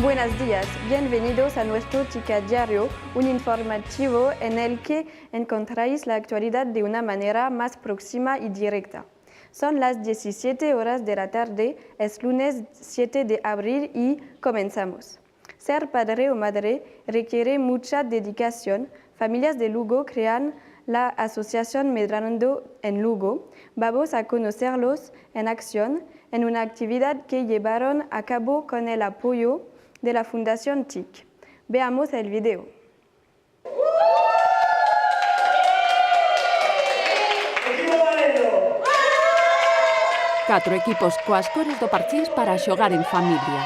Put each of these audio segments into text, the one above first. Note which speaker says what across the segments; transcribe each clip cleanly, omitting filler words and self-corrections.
Speaker 1: Buenos días, bienvenidos a nuestro Tica Diario, un informativo en el que encontráis la actualidad de una manera más próxima y directa. Son las 17 horas de la tarde, es lunes 7 de abril y comenzamos. Ser padre o madre requiere mucha dedicación. Familias de Lugo crean la Asociación Medrando en Lugo. Vamos a conocerlos en acción en una actividad que llevaron a cabo con el apoyo de la Fundación TIC. Veamos el video.
Speaker 2: Catro equipos coas cores do Parchís para xogar en familia.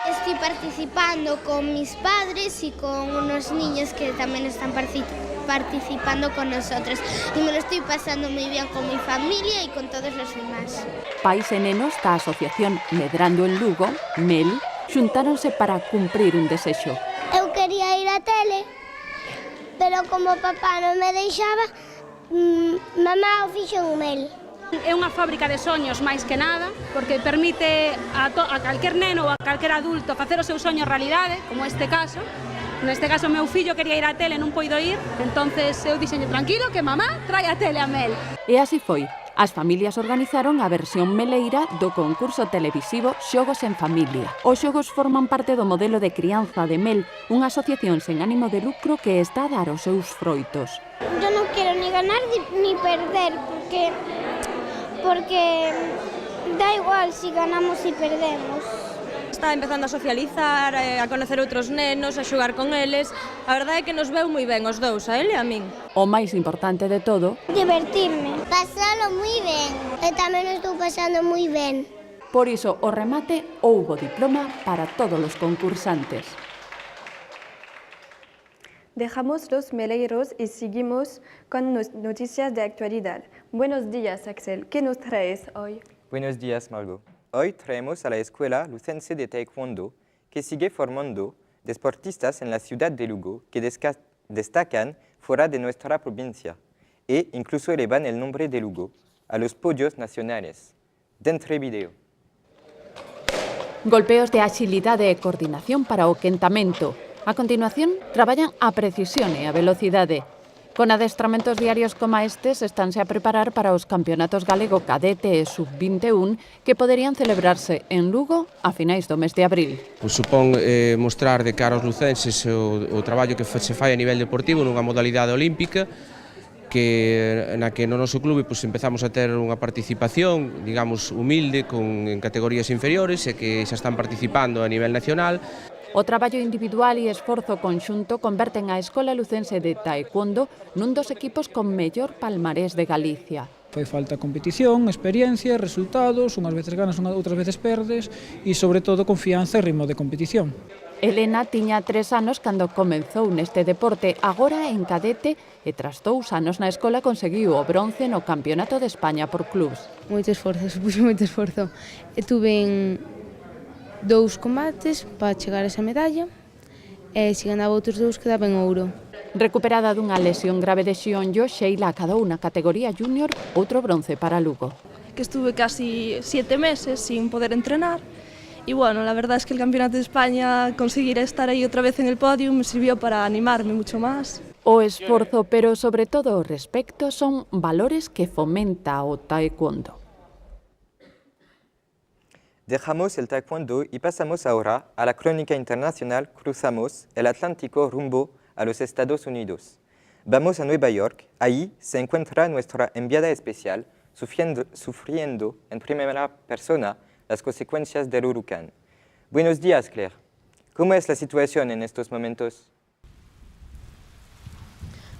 Speaker 3: Estoy participando con mis padres y con unos niños que también están participando con nosotros. Y me lo estoy pasando muy bien con mi familia y con todos los demás.
Speaker 2: Pais e nenos da Asociación Medrando en Lugo, MEL, xuntáronse para cumprir un desexo.
Speaker 3: Eu quería ir á tele, pero como papá non me deixaba, mamá o fixo en MEL.
Speaker 4: É unha fábrica de soños máis que nada, porque permite a calquer neno ou a calquer adulto facer o seu soño realidade, como este caso. Neste caso, meu fillo quería ir á tele, non poido ir, entonces eu dixenlle tranquilo que mamá trae a tele a MEL.
Speaker 2: E así foi. As familias organizaron a versión meleira do concurso televisivo Xogos en Familia. Os xogos forman parte do modelo de crianza de MEL, unha asociación sen ánimo de lucro que está a dar os seus froitos.
Speaker 3: Yo non quero ni ganar ni perder, porque da igual si ganamos e perdemos.
Speaker 5: Está empezando a socializar, a conocer outros nenos, a xogar con eles. A verdade é que nos veu moi ben os dous, a ele e a min.
Speaker 2: O máis importante de todo,
Speaker 3: Divertirme. Pasalo moi ben. E tamén o estou pasando moi ben.
Speaker 2: por iso o remate houbo diploma para todos os concursantes.
Speaker 1: Dejamos los meleiros y seguimos con noticias de actualidad. Buenos días, Axel. ¿Qué nos traes hoy?
Speaker 6: Buenos días, Margot. Hoy traemos a la Escuela Lucense de Taekwondo, que sigue formando deportistas en la ciudad de Lugo, que destacan fuera de nuestra provincia e incluso elevan el nombre de Lugo a los podios nacionales. Dentro video.
Speaker 2: Golpeos de axilidade e coordinación para o quentamento. A continuación, traballan a precisión e a velocidade. Con adestramentos diarios como estes, estánse a preparar para os campeonatos galego cadete e sub-21 que poderían celebrarse en Lugo a finais do mes de abril.
Speaker 7: Supón mostrar de cara aos lucenses o traballo que se fai a nivel deportivo nunha modalidade olímpica na que no noso clube empezamos a ter unha participación, digamos, humilde en categorías inferiores e que xa están participando a nivel nacional.
Speaker 2: O traballo individual e esforzo conxunto converten a Escola Lucense de Taekwondo nun dos equipos con mellor palmarés de Galicia.
Speaker 8: Fai falta competición, experiencia, resultados, unhas veces ganas, outras veces perdes e, sobre todo, confianza e ritmo de competición.
Speaker 2: Elena tiña 3 anos cando comezou neste deporte, agora en cadete e tras 2 anos na escola conseguiu o bronce no Campeonato de España por clubs.
Speaker 9: Moito esforzo, supuxo moito esforzo. Tuve 2 combates para chegar a esa medalla e se ganaba outros 2 quedaba en ouro.
Speaker 2: Recuperada dunha lesión grave de xionllo, Sheila acadou na categoría júnior outro bronce para Lugo.
Speaker 5: Que estuve casi 7 meses sin poder entrenar y bueno, la verdad es que el Campeonato de España, conseguir estar ahí otra vez en el podio me sirvió para animarme mucho más.
Speaker 2: O esforzo, pero sobre todo o respecto, son valores que fomenta o taekwondo.
Speaker 6: Dejamos el taekwondo y pasamos ahora a la crónica internacional. Cruzamos el Atlántico rumbo a los Estados Unidos. Vamos a Nueva York. Ahí se encuentra nuestra enviada especial sufriendo en primera persona las consecuencias del huracán. Buenos días, Claire. ¿Cómo es la situación en estos momentos?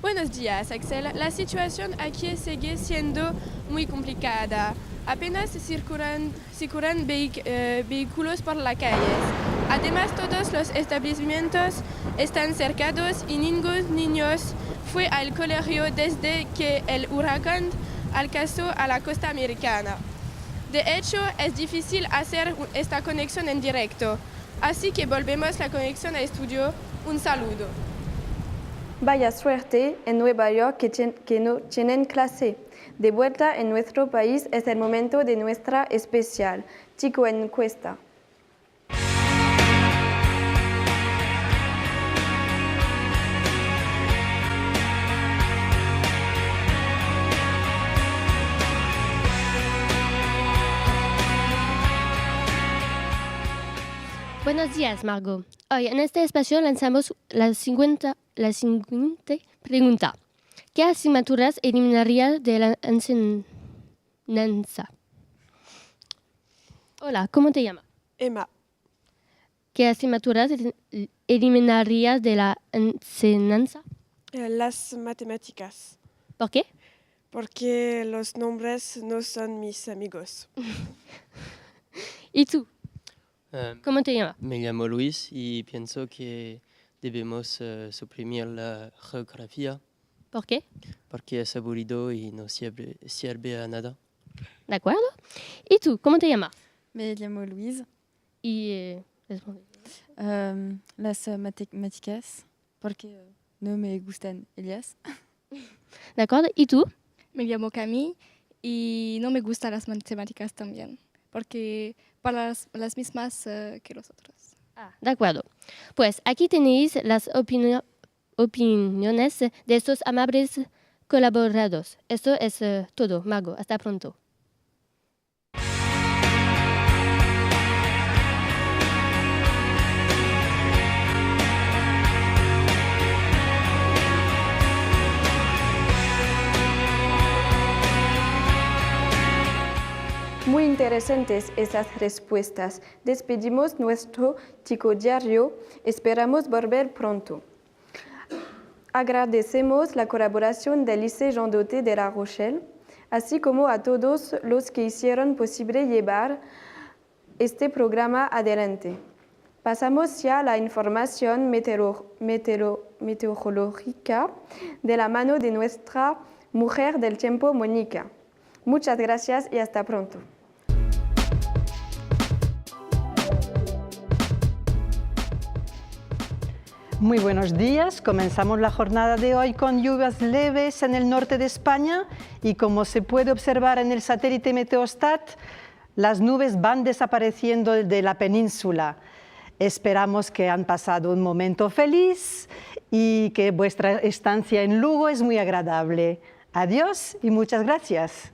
Speaker 10: Buenos días, Axel. La situación aquí sigue siendo muy complicada. Apenas circulan vehículos por las calles. Además, todos los establecimientos están cerrados y ningún niño fue al colegio desde que el huracán alcanzó a la costa americana. De hecho, es difícil hacer esta conexión en directo. Así que volvemos la conexión a estudio. Un saludo.
Speaker 1: Vaya suerte en Nueva York que no tienen clase. De vuelta en nuestro país es el momento de nuestra especial Chico Encuesta.
Speaker 3: Buenos días, Margot. Hoy en este espacio lanzamos la siguiente pregunta. ¿Qué asignaturas eliminarías de la enseñanza? Hola, ¿cómo te llamas?
Speaker 10: Emma,
Speaker 3: ¿Qué asignaturas eliminarías de la enseñanza?
Speaker 10: las matemáticas,
Speaker 3: ¿Por qué?
Speaker 10: porque los nombres no son mis amigos.
Speaker 3: ¿Y tú? ¿Cómo te llamas?
Speaker 11: Me llamo Luis y pienso que debemos suprimir la geografía
Speaker 3: ¿Por qué?
Speaker 11: porque es aburrido y no sirve a nada.
Speaker 3: ¿De acuerdo? ¿Y tú? ¿Cómo te llamas?
Speaker 12: Me llamo Louise.
Speaker 3: Y responde.
Speaker 12: Las matemáticas, porque no me gustan ellas.
Speaker 3: ¿De acuerdo? ¿Y tú?
Speaker 13: Me llamo Camille y no me gustan las matemáticas también, porque para las mismas que los otros.
Speaker 3: De acuerdo. Pues aquí tenéis las opiniones de estos amables colaboradores. Esto es todo. Margot, hasta pronto.
Speaker 1: Muy interesantes esas respuestas. Despedimos nuestro chico diario. Esperamos volver pronto. Agradecemos la colaboración del Lycée Jean Doté de La Rochelle, así como a todos los que hicieron posible llevar este programa adelante. Pasamos ya a la información meteorológica de la mano de nuestra mujer del tiempo, Mónica. Muchas gracias y hasta pronto.
Speaker 14: Muy buenos días. Comenzamos la jornada de hoy con lluvias leves en el norte de España y como se puede observar en el satélite Meteostat, las nubes van desapareciendo de la península. Esperamos que han pasado un momento feliz y que vuestra estancia en Lugo es muy agradable. Adiós y muchas gracias.